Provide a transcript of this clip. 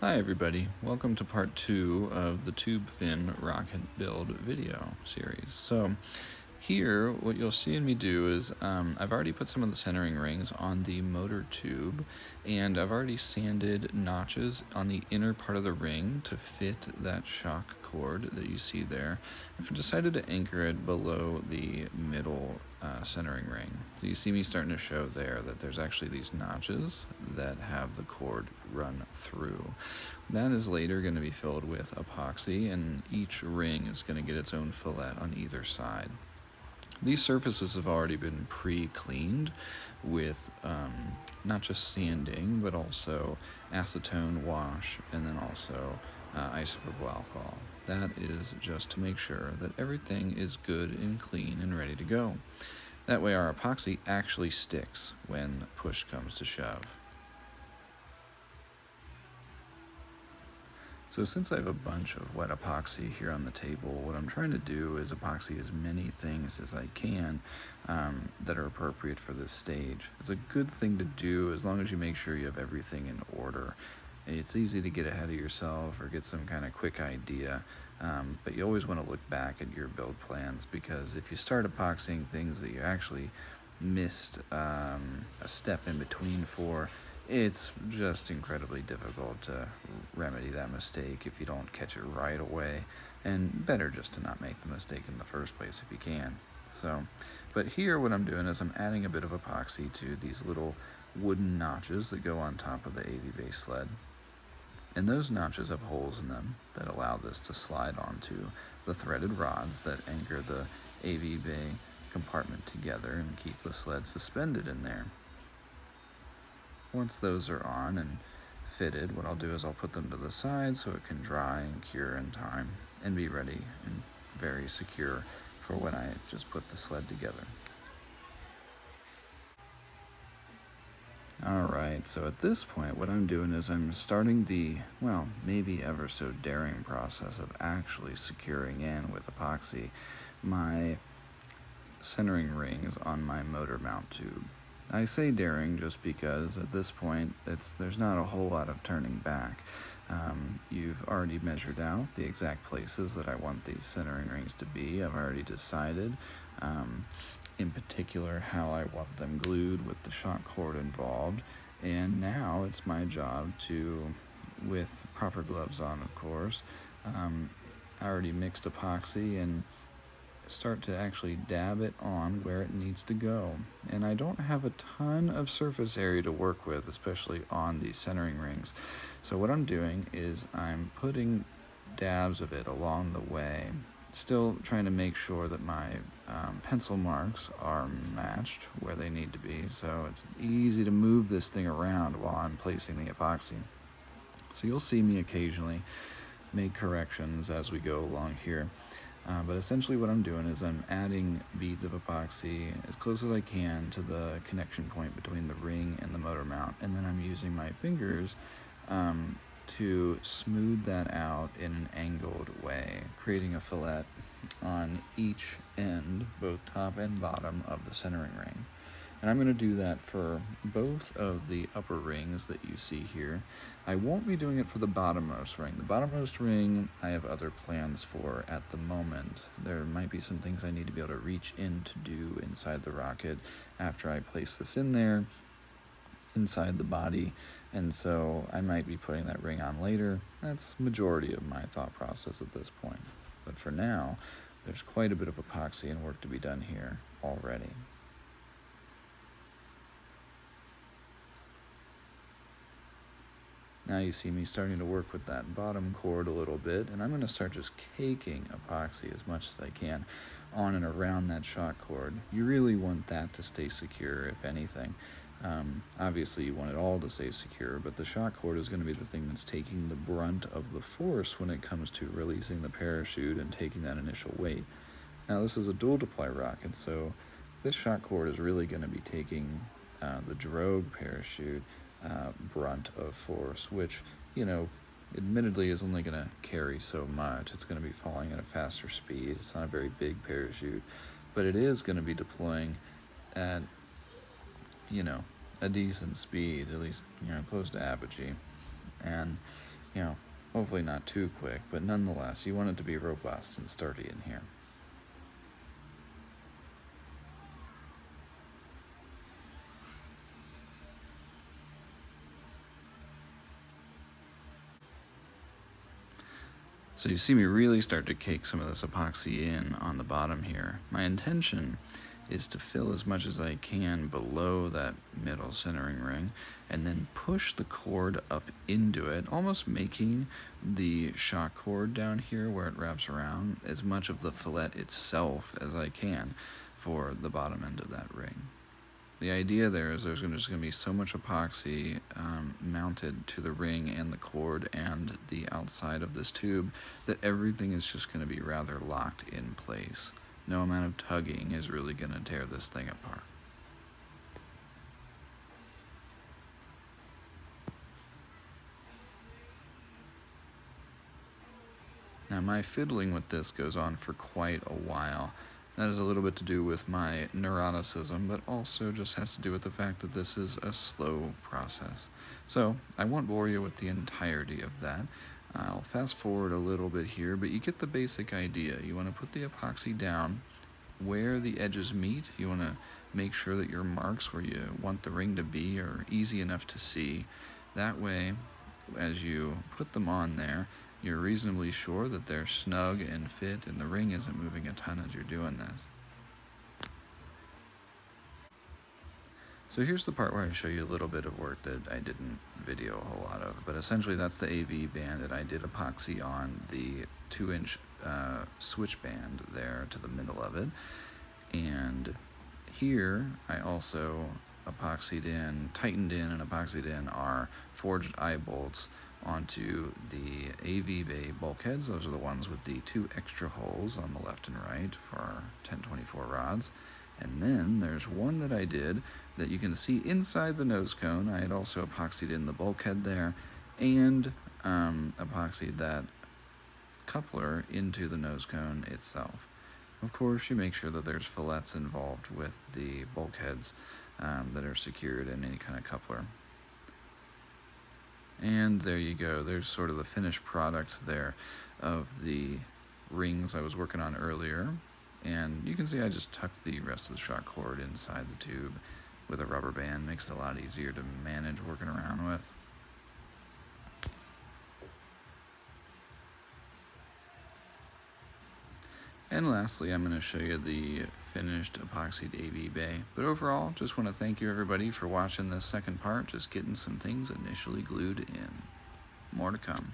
Hi everybody, welcome to part 2 of the tube fin rocket build video series. So here what you'll see me do is I've already put some of the centering rings on the motor tube, and I've already sanded notches on the inner part of the ring to fit that shock cord that you see there. And I decided to anchor it below the middle centering ring. So you see me starting to show there that there's actually these notches that have the cord run through. That is later going to be filled with epoxy, and each ring is going to get its own fillet on either side. These surfaces have already been pre-cleaned with not just sanding, but also acetone wash, and then also isopropyl alcohol. That is just to make sure that everything is good and clean and ready to go. That way our epoxy actually sticks when push comes to shove. So since I have a bunch of wet epoxy here on the table, what I'm trying to do is epoxy as many things as I can that are appropriate for this stage. It's a good thing to do as long as you make sure you have everything in order. It's easy to get ahead of yourself or get some kind of quick idea, but you always want to look back at your build plans, because if you start epoxying things that you actually missed a step in between for, it's just incredibly difficult to remedy that mistake if you don't catch it right away, and better just to not make the mistake in the first place if you can. But here what I'm doing is I'm adding a bit of epoxy to these little wooden notches that go on top of the AV base sled. And those notches have holes in them that allow this to slide onto the threaded rods that anchor the AV bay compartment together and keep the sled suspended in there. Once those are on and fitted, what I'll do is I'll put them to the side so it can dry and cure in time and be ready and very secure for when I just put the sled together. Alright, so at this point what I'm doing is I'm starting the, well, maybe ever so daring process of actually securing in with epoxy my centering rings on my motor mount tube. I say daring just because at this point there's not a whole lot of turning back. You've already measured out the exact places that I want these centering rings to be. I've already decided in particular how I want them glued with the shock cord involved, and now it's my job to, with proper gloves on of course, I already mixed epoxy and start to actually dab it on where it needs to go. And I don't have a ton of surface area to work with, especially on these centering rings. So what I'm doing is I'm putting dabs of it along the way, still trying to make sure that my pencil marks are matched where they need to be, so it's easy to move this thing around while I'm placing the epoxy. So you'll see me occasionally make corrections as we go along here. But essentially what I'm doing is I'm adding beads of epoxy as close as I can to the connection point between the ring and the motor mount, and then I'm using my fingers to smooth that out in an angled way, creating a fillet on each end, both top and bottom of the centering ring. And I'm going to do that for both of the upper rings that you see here. I won't be doing it for the bottommost ring. The bottommost ring I have other plans for at the moment. There might be some things I need to be able to reach in to do inside the rocket after I place this in there, inside the body, and so I might be putting that ring on later. That's the majority of my thought process at this point. But for now, there's quite a bit of epoxy and work to be done here already. Now you see me starting to work with that bottom cord a little bit, and I'm going to start just caking epoxy as much as I can on and around that shock cord. You really want that to stay secure, if anything. Obviously you want it all to stay secure, but the shock cord is going to be the thing that's taking the brunt of the force when it comes to releasing the parachute and taking that initial weight. Now this is a dual deploy rocket, so this shock cord is really going to be taking the drogue parachute brunt of force, which, you know, admittedly is only going to carry so much. It's going to be falling at a faster speed. It's not a very big parachute, but it is going to be deploying at, you know, a decent speed, at least, you know, close to apogee. And you know, hopefully not too quick, but nonetheless, you want it to be robust and sturdy in here. So you see me really start to cake some of this epoxy in on the bottom here. My intention is to fill as much as I can below that middle centering ring and then push the cord up into it, almost making the shock cord down here where it wraps around as much of the fillet itself as I can for the bottom end of that ring. The idea there is there's just going to be so much epoxy mounted to the ring and the cord and the outside of this tube that everything is just going to be rather locked in place. No amount of tugging is really going to tear this thing apart. Now my fiddling with this goes on for quite a while. That has a little bit to do with my neuroticism, but also just has to do with the fact that this is a slow process. So I won't bore you with the entirety of that. I'll fast forward a little bit here, but you get the basic idea. You want to put the epoxy down where the edges meet. You want to make sure that your marks where you want the ring to be are easy enough to see. That way, as you put them on there, you're reasonably sure that they're snug and fit and the ring isn't moving a ton as you're doing this. So here's the part where I show you a little bit of work that I didn't video a whole lot of, but essentially that's the AV band that I did epoxy on the 2-inch switch band there to the middle of it. And here I also tightened in and epoxied in our forged eye bolts onto the AV bay bulkheads. Those are the ones with the 2 extra holes on the left and right for our 1024 rods. And then there's one that I did that you can see inside the nose cone. I had also epoxied in the bulkhead there and epoxied that coupler into the nose cone itself. Of course, you make sure that there's fillets involved with the bulkheads that are secured in any kind of coupler. And there you go. There's sort of the finished product there of the rings I was working on earlier. And you can see I just tucked the rest of the shock cord inside the tube with a rubber band. Makes it a lot easier to manage working around with. And lastly, I'm going to show you the finished epoxied AV bay. But overall, just want to thank you everybody for watching this second part, just getting some things initially glued in. More to come.